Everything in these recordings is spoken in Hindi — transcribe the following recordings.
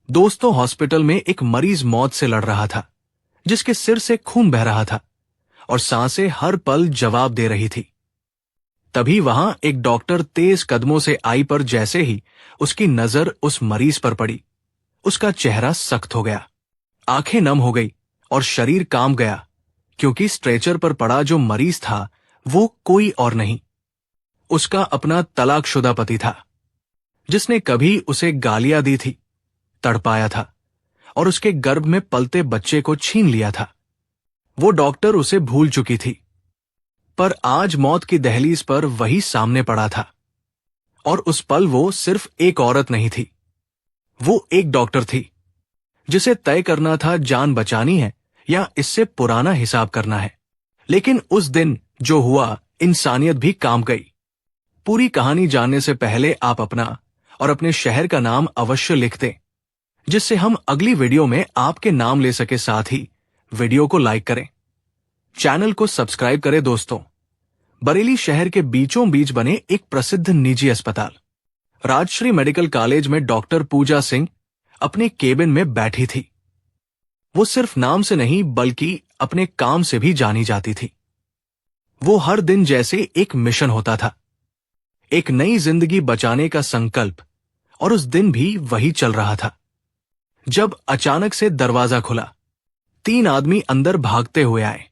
दोस्तों, हॉस्पिटल में एक मरीज मौत से लड़ रहा था, जिसके सिर से खून बह रहा था और सांसें हर पल जवाब दे रही थी। तभी वहां एक डॉक्टर तेज कदमों से आई, पर जैसे ही उसकी नजर उस मरीज पर पड़ी, उसका चेहरा सख्त हो गया, आंखें नम हो गई और शरीर कांप गया, क्योंकि स्ट्रेचर पर पड़ा जो मरीज था वो कोई और नहीं, उसका अपना तलाकशुदा पति था, जिसने कभी उसे गालियां दी थी, तड़पाया था और उसके गर्भ में पलते बच्चे को छीन लिया था। वो डॉक्टर उसे भूल चुकी थी, पर आज मौत की दहलीज पर वही सामने पड़ा था। और उस पल वो सिर्फ एक औरत नहीं थी, वो एक डॉक्टर थी, जिसे तय करना था जान बचानी है या इससे पुराना हिसाब करना है। लेकिन उस दिन जो हुआ, इंसानियत भी कांप गई। पूरी कहानी जानने से पहले आप अपना और अपने शहर का नाम अवश्य लिख दें, जिससे हम अगली वीडियो में आपके नाम ले सके। साथ ही वीडियो को लाइक करें, चैनल को सब्सक्राइब करें। दोस्तों, बरेली शहर के बीचों बीच बने एक प्रसिद्ध निजी अस्पताल राजश्री मेडिकल कॉलेज में डॉक्टर पूजा सिंह अपने केबिन में बैठी थी। वो सिर्फ नाम से नहीं बल्कि अपने काम से भी जानी जाती थी। वो हर दिन जैसे एक मिशन होता था, एक नई जिंदगी बचाने का संकल्प, और उस दिन भी वही चल रहा था जब अचानक से दरवाजा खुला। 3 आदमी अंदर भागते हुए आए,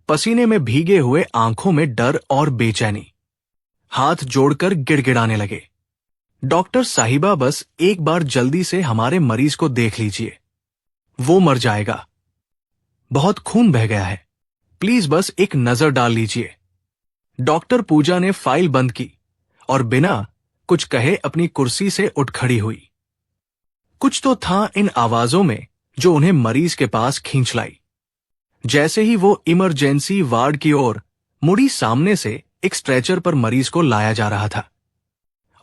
पसीने में भीगे हुए, आंखों में डर और बेचैनी, हाथ जोड़कर गिड़गिड़ाने लगे। डॉक्टर साहिबा, बस एक बार जल्दी से हमारे मरीज को देख लीजिए, वो मर जाएगा, बहुत खून बह गया है, प्लीज बस एक नजर डाल लीजिए। डॉक्टर पूजा ने फाइल बंद की और बिना कुछ कहे अपनी कुर्सी से उठ खड़ी हुई। कुछ तो था इन आवाजों में जो उन्हें मरीज के पास खींच लाई। जैसे ही वो इमरजेंसी वार्ड की ओर मुड़ी, सामने से एक स्ट्रेचर पर मरीज को लाया जा रहा था।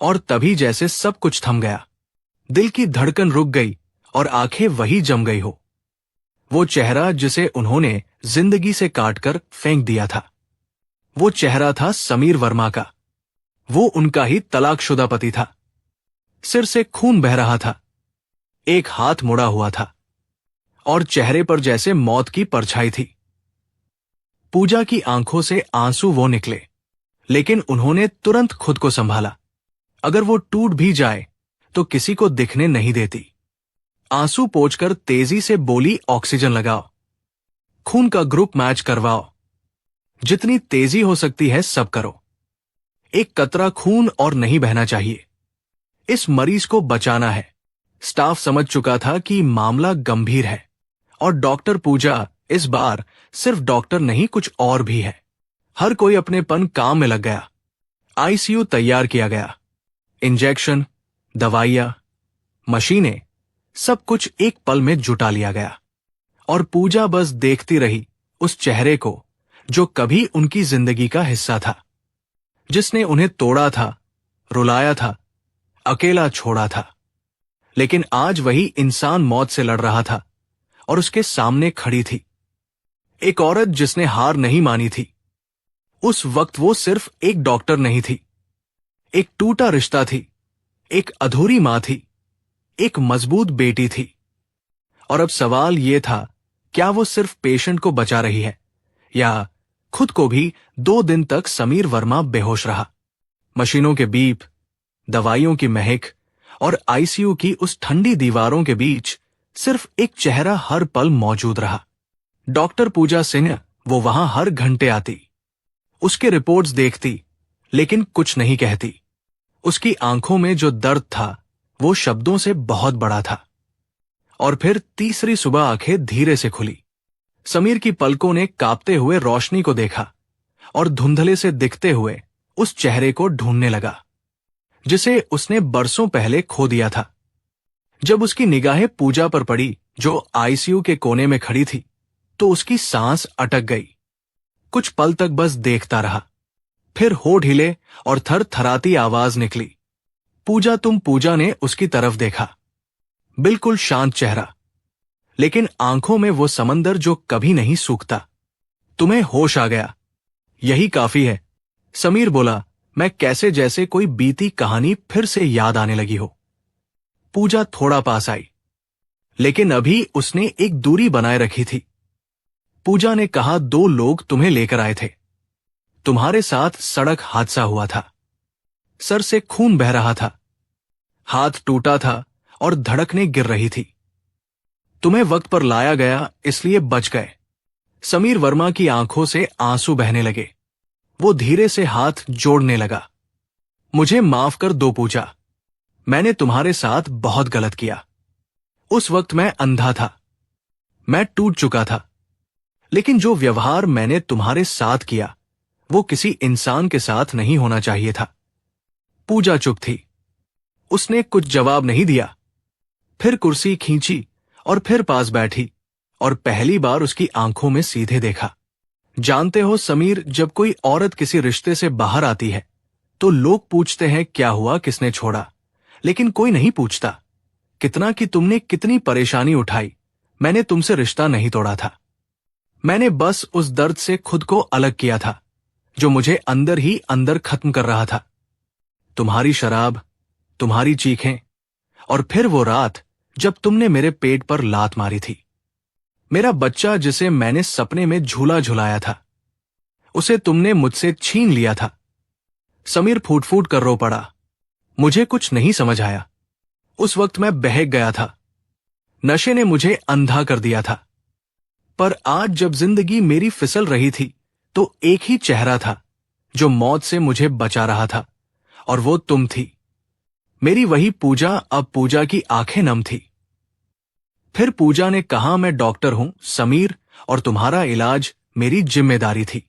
और तभी जैसे सब कुछ थम गया, दिल की धड़कन रुक गई और आंखें वही जम गई हो। वो चेहरा जिसे उन्होंने जिंदगी से काटकर फेंक दिया था, वो चेहरा था समीर वर्मा का। वो उनका ही तलाकशुदा पति था। सिर से खून बह रहा था, एक हाथ मुड़ा हुआ था और चेहरे पर जैसे मौत की परछाई थी। पूजा की आंखों से आंसू वो निकले, लेकिन उन्होंने तुरंत खुद को संभाला। अगर वो टूट भी जाए तो किसी को दिखने नहीं देती। आंसू पोंछकर तेजी से बोली, ऑक्सीजन लगाओ, खून का ग्रुप मैच करवाओ, जितनी तेजी हो सकती है सब करो। एक कतरा खून और नहीं बहना चाहिए, इस मरीज को बचाना है। स्टाफ समझ चुका था कि मामला गंभीर है, और डॉक्टर पूजा इस बार सिर्फ डॉक्टर नहीं, कुछ और भी है। हर कोई अपनेपन काम में लग गया। आईसीयू तैयार किया गया, इंजेक्शन, दवाइयां, मशीनें, सब कुछ एक पल में जुटा लिया गया। और पूजा बस देखती रही उस चेहरे को जो कभी उनकी जिंदगी का हिस्सा था, जिसने उन्हें तोड़ा था, रुलाया था, अकेला छोड़ा था। लेकिन आज वही इंसान मौत से लड़ रहा था और उसके सामने खड़ी थी एक औरत जिसने हार नहीं मानी थी। उस वक्त वो सिर्फ एक डॉक्टर नहीं थी, एक टूटा रिश्ता थी, एक अधूरी मां थी, एक मजबूत बेटी थी। और अब सवाल ये था, क्या वो सिर्फ पेशेंट को बचा रही है या खुद को भी? 2 दिन तक समीर वर्मा बेहोश रहा। मशीनों के बीप, दवाइयों की महक और आईसीयू की उस ठंडी दीवारों के बीच सिर्फ एक चेहरा हर पल मौजूद रहा। डॉक्टर पूजा सिंह। वो वहां हर घंटे आती, उसके रिपोर्ट्स देखती, लेकिन कुछ नहीं कहती। उसकी आंखों में जो दर्द था वो शब्दों से बहुत बड़ा था। और फिर तीसरी सुबह आंखें धीरे से खुली। समीर की पलकों ने कांपते हुए रोशनी को देखा और धुंधले से दिखते हुए उस चेहरे को ढूंढने लगा जिसे उसने बरसों पहले खो दिया था। जब उसकी निगाहें पूजा पर पड़ी, जो आईसीयू के कोने में खड़ी थी, तो उसकी सांस अटक गई। कुछ पल तक बस देखता रहा, फिर होठ हिले और थर थराती आवाज निकली, पूजा तुम। पूजा ने उसकी तरफ देखा, बिल्कुल शांत चेहरा, लेकिन आंखों में वो समंदर जो कभी नहीं सूखता। तुम्हें होश आ गया, यही काफी है, समीर बोला। मैं जैसे कोई बीती कहानी फिर से याद आने लगी हो। पूजा थोड़ा पास आई, लेकिन अभी उसने एक दूरी बनाए रखी थी। पूजा ने कहा, 2 लोग तुम्हें लेकर आए थे। तुम्हारे साथ सड़क हादसा हुआ था। सर से खून बह रहा था, हाथ टूटा था और धड़कनें गिर रही थी। तुम्हें वक्त पर लाया गया, इसलिए बच गए। समीर वर्मा की आंखों से आंसू बहने लगे। वो धीरे से हाथ जोड़ने लगा। मुझे माफ कर दो पूजा, मैंने तुम्हारे साथ बहुत गलत किया। उस वक्त मैं अंधा था, मैं टूट चुका था। लेकिन जो व्यवहार मैंने तुम्हारे साथ किया, वो किसी इंसान के साथ नहीं होना चाहिए था। पूजा चुप थी। उसने कुछ जवाब नहीं दिया। फिर कुर्सी खींची और फिर पास बैठी और पहली बार उसकी आंखों में सीधे देखा। जानते हो समीर, जब कोई औरत किसी रिश्ते से बाहर आती है तो लोग पूछते हैं क्या हुआ, किसने छोड़ा, लेकिन कोई नहीं पूछता कितना कि तुमने कितनी परेशानी उठाई। मैंने तुमसे रिश्ता नहीं तोड़ा था, मैंने बस उस दर्द से खुद को अलग किया था जो मुझे अंदर ही अंदर खत्म कर रहा था। तुम्हारी शराब, तुम्हारी चीखें, और फिर वो रात जब तुमने मेरे पेट पर लात मारी थी। मेरा बच्चा जिसे मैंने सपने में झूला झुलाया था, उसे तुमने मुझसे छीन लिया था। समीर फूट फूट कर रो पड़ा। मुझे कुछ नहीं समझ आया। उस वक्त मैं बहक गया था। नशे ने मुझे अंधा कर दिया था। पर आज जब जिंदगी मेरी फिसल रही थी तो एक ही चेहरा था जो मौत से मुझे बचा रहा था, और वो तुम थी। मेरी वही पूजा। अब पूजा की आंखें नम थी। फिर पूजा ने कहा, मैं डॉक्टर हूं समीर, और तुम्हारा इलाज मेरी जिम्मेदारी थी।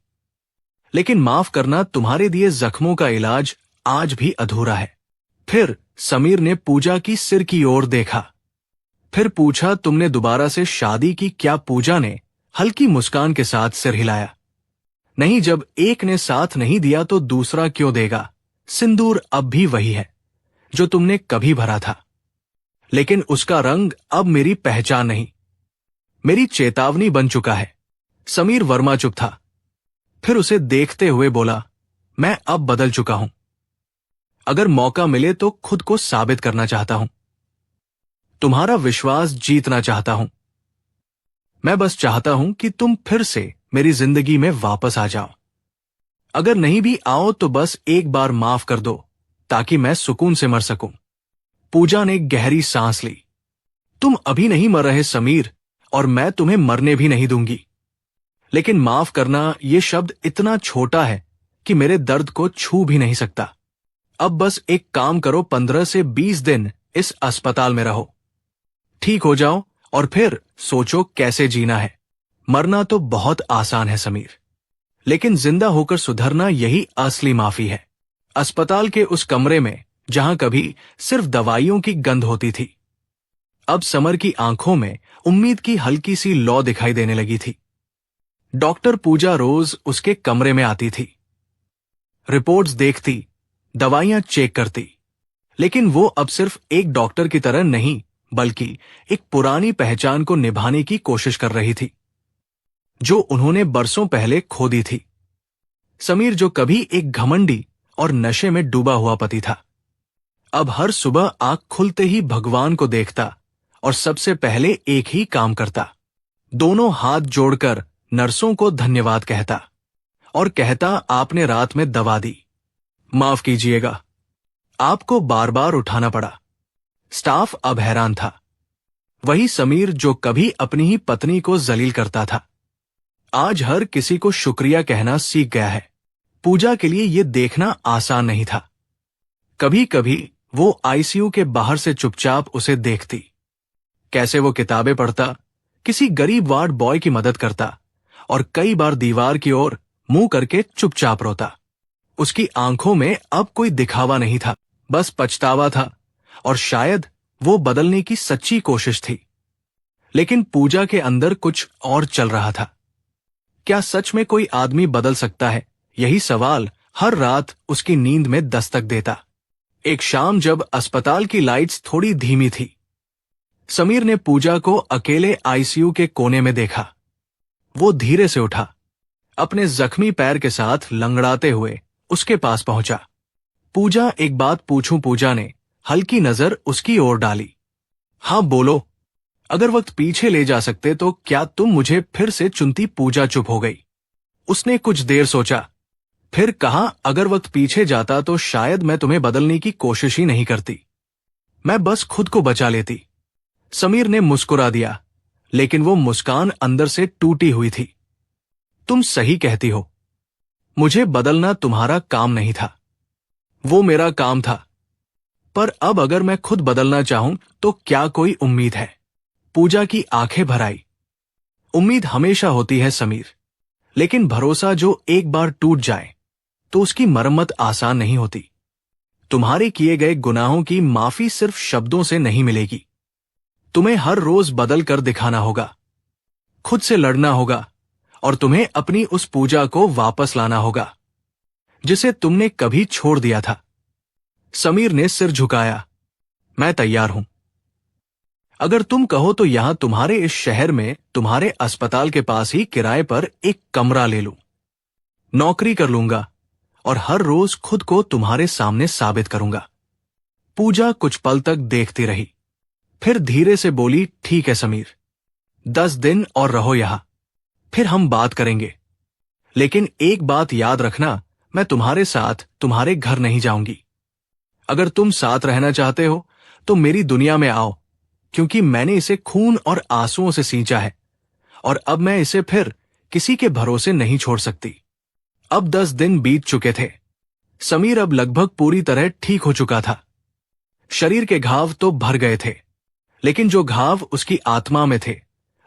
लेकिन माफ करना, तुम्हारे दिए जख्मों का इलाज आज भी अधूरा है। फिर समीर ने पूजा की सिर की ओर देखा। फिर पूछा, तुमने दोबारा से शादी की क्या? पूजा ने हल्की मुस्कान के साथ सिर हिलाया। नहीं, जब एक ने साथ नहीं दिया तो दूसरा क्यों देगा? सिंदूर अब भी वही है जो तुमने कभी भरा था, लेकिन उसका रंग अब मेरी पहचान नहीं, मेरी चेतावनी बन चुका है। समीर वर्मा चुप था। फिर उसे देखते हुए बोला, मैं अब बदल चुका हूं। अगर मौका मिले तो खुद को साबित करना चाहता हूं, तुम्हारा विश्वास जीतना चाहता हूं। मैं बस चाहता हूं कि तुम फिर से मेरी जिंदगी में वापस आ जाओ। अगर नहीं भी आओ तो बस एक बार माफ कर दो ताकि मैं सुकून से मर सकूं। पूजा ने गहरी सांस ली। तुम अभी नहीं मर रहे समीर, और मैं तुम्हें मरने भी नहीं दूंगी। लेकिन माफ करना, ये शब्द इतना छोटा है कि मेरे दर्द को छू भी नहीं सकता। अब बस एक काम करो, 15 से 20 दिन इस अस्पताल में रहो, ठीक हो जाओ और फिर सोचो कैसे जीना है। मरना तो बहुत आसान है समीर, लेकिन जिंदा होकर सुधरना यही असली माफी है। अस्पताल के उस कमरे में जहां कभी सिर्फ दवाइयों की गंध होती थी, अब समर की आंखों में उम्मीद की हल्की सी लौ दिखाई देने लगी थी। डॉक्टर पूजा रोज उसके कमरे में आती थी, रिपोर्ट्स देखती, दवाइयां चेक करती, लेकिन वो अब सिर्फ एक डॉक्टर की तरह नहीं बल्कि एक पुरानी पहचान को निभाने की कोशिश कर रही थी जो उन्होंने बरसों पहले खो दी थी। समीर, जो कभी एक घमंडी और नशे में डूबा हुआ पति था, अब हर सुबह आंख खुलते ही भगवान को देखता और सबसे पहले एक ही काम करता, दोनों हाथ जोड़कर नर्सों को धन्यवाद कहता और कहता, आपने रात में दवा दी, माफ कीजिएगा, आपको बार बार उठाना पड़ा। स्टाफ अब हैरान था। वही समीर जो कभी अपनी ही पत्नी को जलील करता था, आज हर किसी को शुक्रिया कहना सीख गया है। पूजा के लिए यह देखना आसान नहीं था। कभी कभी वो आईसीयू के बाहर से चुपचाप उसे देखती, कैसे वो किताबें पढ़ता, किसी गरीब वार्ड बॉय की मदद करता और कई बार दीवार की ओर मुंह करके चुपचाप रोता। उसकी आंखों में अब कोई दिखावा नहीं था, बस पछतावा था, और शायद वो बदलने की सच्ची कोशिश थी। लेकिन पूजा के अंदर कुछ और चल रहा था। क्या सच में कोई आदमी बदल सकता है? यही सवाल हर रात उसकी नींद में दस्तक देता। एक शाम जब अस्पताल की लाइट्स थोड़ी धीमी थी, समीर ने पूजा को अकेले आईसीयू के कोने में देखा। वो धीरे से उठा, अपने जख्मी पैर के साथ लंगड़ाते हुए उसके पास पहुंचा। पूजा, एक बात पूछूं? पूजा ने हल्की नजर उसकी ओर डाली। हाँ बोलो। अगर वक्त पीछे ले जा सकते तो क्या तुम मुझे फिर से चुनती? पूजा चुप हो गई। उसने कुछ देर सोचा, फिर कहा, अगर वक्त पीछे जाता तो शायद मैं तुम्हें बदलने की कोशिश ही नहीं करती, मैं बस खुद को बचा लेती। समीर ने मुस्कुरा दिया, लेकिन वो मुस्कान अंदर से टूटी हुई थी। तुम सही कहती हो, मुझे बदलना तुम्हारा काम नहीं था, वो मेरा काम था। पर अब अगर मैं खुद बदलना चाहूं तो क्या कोई उम्मीद है? पूजा की आंखें भर आई। उम्मीद हमेशा होती है समीर, लेकिन भरोसा जो एक बार टूट जाए तो उसकी मरम्मत आसान नहीं होती। तुम्हारे किए गए गुनाहों की माफी सिर्फ शब्दों से नहीं मिलेगी, तुम्हें हर रोज बदल कर दिखाना होगा, खुद से लड़ना होगा, और तुम्हें अपनी उस पूजा को वापस लाना होगा जिसे तुमने कभी छोड़ दिया था। समीर ने सिर झुकाया। मैं तैयार हूं। अगर तुम कहो तो यहां तुम्हारे इस शहर में तुम्हारे अस्पताल के पास ही किराए पर एक कमरा ले लूं, नौकरी कर लूंगा और हर रोज खुद को तुम्हारे सामने साबित करूंगा। पूजा कुछ पल तक देखती रही, फिर धीरे से बोली, ठीक है समीर, 10 दिन और रहो यहां, फिर हम बात करेंगे। लेकिन एक बात याद रखना, मैं तुम्हारे साथ तुम्हारे घर नहीं जाऊंगी। अगर तुम साथ रहना चाहते हो तो मेरी दुनिया में आओ, क्योंकि मैंने इसे खून और आंसुओं से सींचा है और अब मैं इसे फिर किसी के भरोसे नहीं छोड़ सकती। अब 10 दिन बीत चुके थे। समीर अब लगभग पूरी तरह ठीक हो चुका था। शरीर के घाव तो भर गए थे, लेकिन जो घाव उसकी आत्मा में थे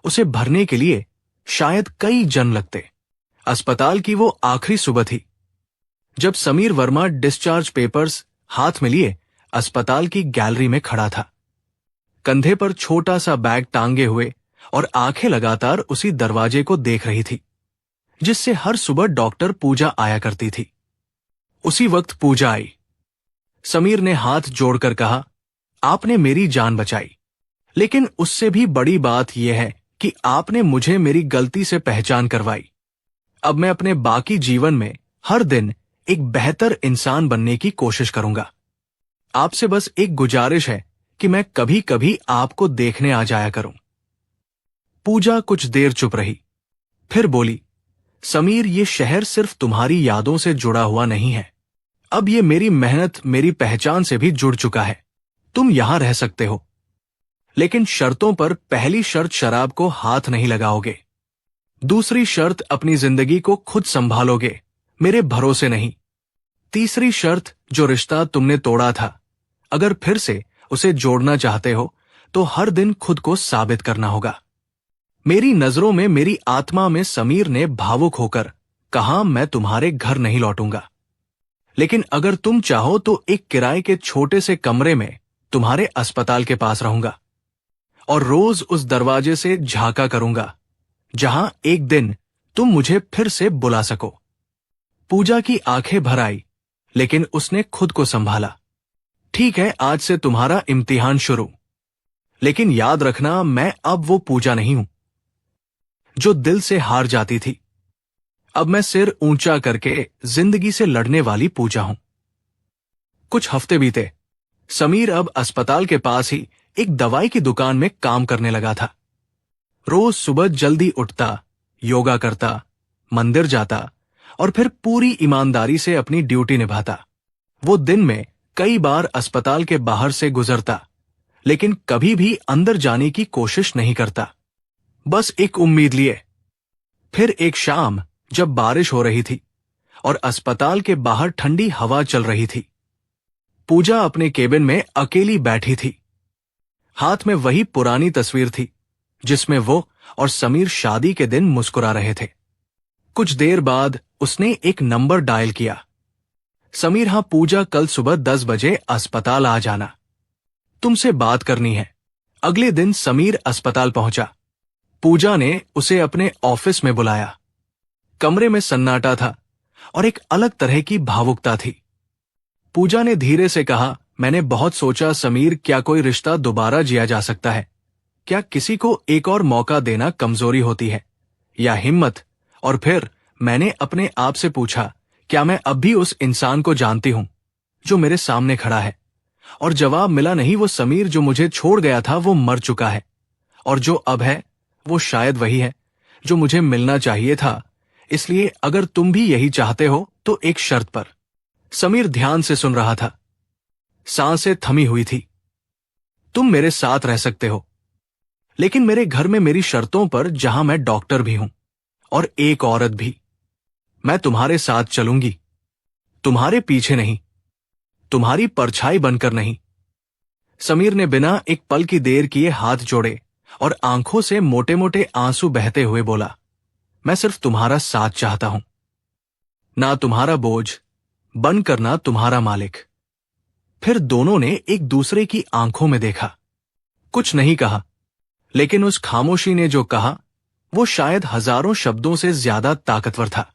उसे भरने के लिए शायद कई जन्म लगते। अस्पताल की वो आखिरी सुबह थी जब समीर वर्मा डिस्चार्ज पेपर्स हाथ में लिए अस्पताल की गैलरी में खड़ा था, कंधे पर छोटा सा बैग टांगे हुए और आंखें लगातार उसी दरवाजे को देख रही थी जिससे हर सुबह डॉक्टर पूजा आया करती थी। उसी वक्त पूजा आई। समीर ने हाथ जोड़कर कहा, आपने मेरी जान बचाई, लेकिन उससे भी बड़ी बात यह है कि आपने मुझे मेरी गलती से पहचान करवाई। अब मैं अपने बाकी जीवन में हर दिन एक बेहतर इंसान बनने की कोशिश करूंगा। आपसे बस एक गुजारिश है कि मैं कभी कभी आपको देखने आ जाया करूं। पूजा कुछ देर चुप रही, फिर बोली, समीर, ये शहर सिर्फ तुम्हारी यादों से जुड़ा हुआ नहीं है, अब ये मेरी मेहनत, मेरी पहचान से भी जुड़ चुका है। तुम यहां रह सकते हो, लेकिन शर्तों पर। पहली शर्त, शराब को हाथ नहीं लगाओगे। दूसरी शर्त, अपनी जिंदगी को खुद संभालोगे, मेरे भरोसे नहीं। तीसरी शर्त, जो रिश्ता तुमने तोड़ा था, अगर फिर से उसे जोड़ना चाहते हो तो हर दिन खुद को साबित करना होगा। मेरी नजरों में, मेरी आत्मा में समीर ने भावुक होकर कहा, मैं तुम्हारे घर नहीं लौटूंगा, लेकिन अगर तुम चाहो तो एक किराए के छोटे से कमरे में तुम्हारे अस्पताल के पास रहूंगा और रोज उस दरवाजे से झांका करूंगा जहां एक दिन तुम मुझे फिर से बुला सको। पूजा की आंखें भर आई, लेकिन उसने खुद को संभाला। ठीक है, आज से तुम्हारा इम्तिहान शुरू, लेकिन याद रखना, मैं अब वो पूजा नहीं हूं जो दिल से हार जाती थी। अब मैं सिर ऊंचा करके जिंदगी से लड़ने वाली पूजा हूं। कुछ हफ्ते बीते। समीर अब अस्पताल के पास ही एक दवाई की दुकान में काम करने लगा था। रोज सुबह जल्दी उठता, योगा करता, मंदिर जाता और फिर पूरी ईमानदारी से अपनी ड्यूटी निभाता। वो दिन में कई बार अस्पताल के बाहर से गुजरता, लेकिन कभी भी अंदर जाने की कोशिश नहीं करता, बस एक उम्मीद लिए। फिर एक शाम जब बारिश हो रही थी और अस्पताल के बाहर ठंडी हवा चल रही थी, पूजा अपने केबिन में अकेली बैठी थी। हाथ में वही पुरानी तस्वीर थी जिसमें वो और समीर शादी के दिन मुस्कुरा रहे थे। कुछ देर बाद उसने एक नंबर डायल किया। समीर, हाँ पूजा, कल सुबह 10 बजे अस्पताल आ जाना, तुमसे बात करनी है। अगले दिन समीर अस्पताल पहुंचा। पूजा ने उसे अपने ऑफिस में बुलाया। कमरे में सन्नाटा था और एक अलग तरह की भावुकता थी। पूजा ने धीरे से कहा, मैंने बहुत सोचा समीर, क्या कोई रिश्ता दोबारा जिया जा सकता है? क्या किसी को एक और मौका देना कमजोरी होती है या हिम्मत? और फिर मैंने अपने आप से पूछा, क्या मैं अब भी उस इंसान को जानती हूं जो मेरे सामने खड़ा है? और जवाब मिला, नहीं, वो समीर जो मुझे छोड़ गया था वो मर चुका है और जो अब है वो शायद वही है जो मुझे मिलना चाहिए था। इसलिए अगर तुम भी यही चाहते हो तो एक शर्त पर। समीर ध्यान से सुन रहा था, सांसें थमी हुई थी। तुम मेरे साथ रह सकते हो, लेकिन मेरे घर में मेरी शर्तों पर, जहां मैं डॉक्टर भी हूं और एक औरत भी। मैं तुम्हारे साथ चलूंगी, तुम्हारे पीछे नहीं, तुम्हारी परछाई बनकर नहीं। समीर ने बिना एक पल की देर किए हाथ जोड़े और आंखों से मोटे मोटे आंसू बहते हुए बोला, मैं सिर्फ तुम्हारा साथ चाहता हूं, ना तुम्हारा बोझ, बनकर ना तुम्हारा मालिक। फिर दोनों ने एक दूसरे की आंखों में देखा। कुछ नहीं कहा, लेकिन उस खामोशी ने जो कहा वो शायद हजारों शब्दों से ज्यादा ताकतवर था।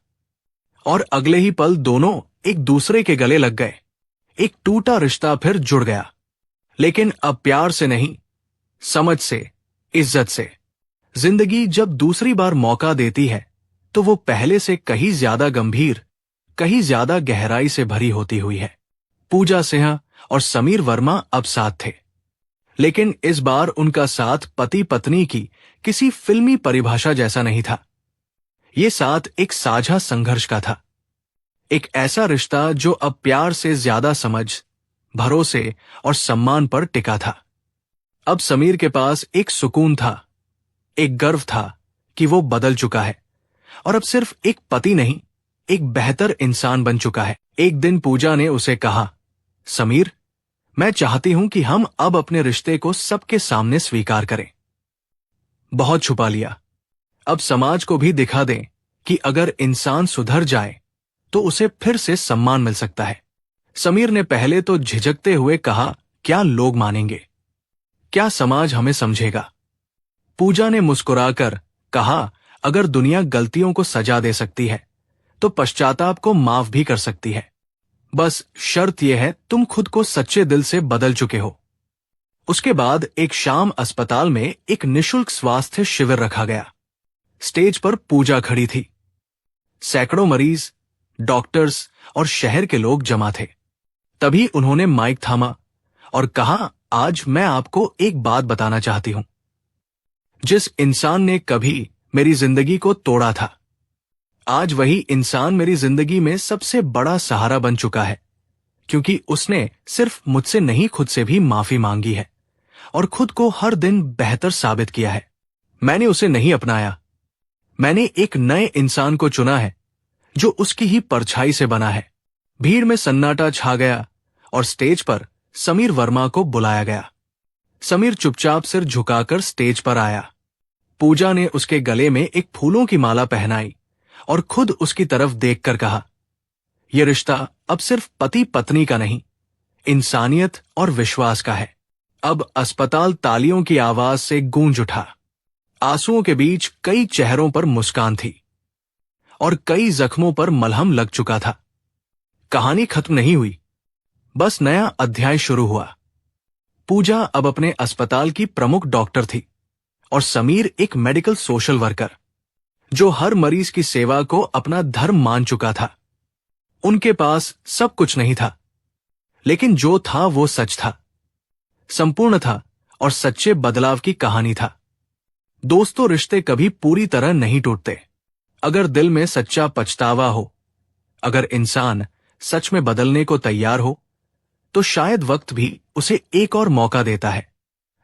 और अगले ही पल दोनों एक दूसरे के गले लग गए। एक टूटा रिश्ता फिर जुड़ गया, लेकिन अब प्यार से नहीं, समझ से, इज्जत से। जिंदगी जब दूसरी बार मौका देती है तो वो पहले से कहीं ज्यादा गंभीर, कहीं ज्यादा गहराई से भरी होती हुई है। पूजा सिंह और समीर वर्मा अब साथ थे, लेकिन इस बार उनका साथ पति पत्नी की किसी फिल्मी परिभाषा जैसा नहीं था। ये साथ एक साझा संघर्ष का था, एक ऐसा रिश्ता जो अब प्यार से ज्यादा समझ, भरोसे और सम्मान पर टिका था। अब समीर के पास एक सुकून था, एक गर्व था कि वो बदल चुका है और अब सिर्फ एक पति नहीं, एक बेहतर इंसान बन चुका है। एक दिन पूजा ने उसे कहा, समीर, मैं चाहती हूं कि हम अब अपने रिश्ते को सबके सामने स्वीकार करें। बहुत छुपा लिया, अब समाज को भी दिखा दें कि अगर इंसान सुधर जाए तो उसे फिर से सम्मान मिल सकता है। समीर ने पहले तो झिझकते हुए कहा, क्या लोग मानेंगे, क्या समाज हमें समझेगा? पूजा ने मुस्कुराकर कहा, अगर दुनिया गलतियों को सजा दे सकती है तो पश्चाताप को माफ भी कर सकती है। बस शर्त यह है तुम खुद को सच्चे दिल से बदल चुके हो। उसके बाद एक शाम अस्पताल में एक निशुल्क स्वास्थ्य शिविर रखा गया। स्टेज पर पूजा खड़ी थी। सैकड़ों मरीज, डॉक्टर्स और शहर के लोग जमा थे। तभी उन्होंने माइक थामा और कहा, आज मैं आपको एक बात बताना चाहती हूं। जिस इंसान ने कभी मेरी जिंदगी को तोड़ा था, आज वही इंसान मेरी जिंदगी में सबसे बड़ा सहारा बन चुका है, क्योंकि उसने सिर्फ मुझसे नहीं, खुद से भी माफी मांगी है और खुद को हर दिन बेहतर साबित किया है। मैंने उसे नहीं अपनाया, मैंने एक नए इंसान को चुना है जो उसकी ही परछाई से बना है। भीड़ में सन्नाटा छा गया और स्टेज पर समीर वर्मा को बुलाया गया। समीर चुपचाप सिर झुकाकर स्टेज पर आया। पूजा ने उसके गले में एक फूलों की माला पहनाई और खुद उसकी तरफ देखकर कहा, यह रिश्ता अब सिर्फ पति पत्नी का नहीं, इंसानियत और विश्वास का है। अब अस्पताल तालियों की आवाज से गूंज उठा। आंसुओं के बीच कई चेहरों पर मुस्कान थी और कई जख्मों पर मलहम लग चुका था। कहानी खत्म नहीं हुई, बस नया अध्याय शुरू हुआ। पूजा अब अपने अस्पताल की प्रमुख डॉक्टर थी और समीर एक मेडिकल सोशल वर्कर जो हर मरीज की सेवा को अपना धर्म मान चुका था। उनके पास सब कुछ नहीं था, लेकिन जो था वो सच था, संपूर्ण था और सच्चे बदलाव की कहानी था। दोस्तों, रिश्ते कभी पूरी तरह नहीं टूटते। अगर दिल में सच्चा पछतावा हो, अगर इंसान सच में बदलने को तैयार हो, तो शायद वक्त भी उसे एक और मौका देता है।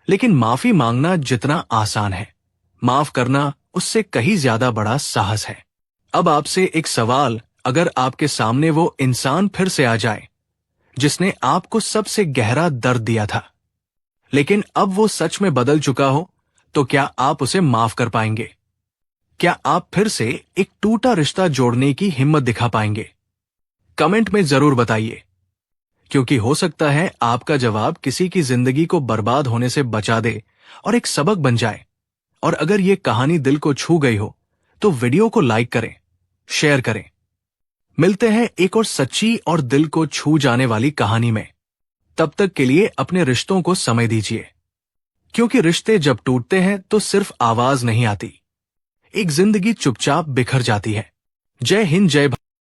लेकिन माफी मांगना जितना आसान है, माफ करना उससे कहीं ज्यादा बड़ा साहस है। अब आपसे एक सवाल, अगर आपके सामने वो इंसान फिर से आ जाए जिसने आपको सबसे गहरा दर्द दिया था, लेकिन अब वो सच में बदल चुका हो, तो क्या आप उसे माफ कर पाएंगे? क्या आप फिर से एक टूटा रिश्ता जोड़ने की हिम्मत दिखा पाएंगे? कमेंट में जरूर बताइए, क्योंकि हो सकता है आपका जवाब किसी की जिंदगी को बर्बाद होने से बचा दे और एक सबक बन जाए। और अगर ये कहानी दिल को छू गई हो तो वीडियो को लाइक करें, शेयर करें। मिलते हैं एक और सच्ची और दिल को छू जाने वाली कहानी में। तब तक के लिए अपने रिश्तों को समय दीजिए, क्योंकि रिश्ते जब टूटते हैं तो सिर्फ आवाज नहीं आती, एक जिंदगी चुपचाप बिखर जाती है। जय हिंद, जय भारत।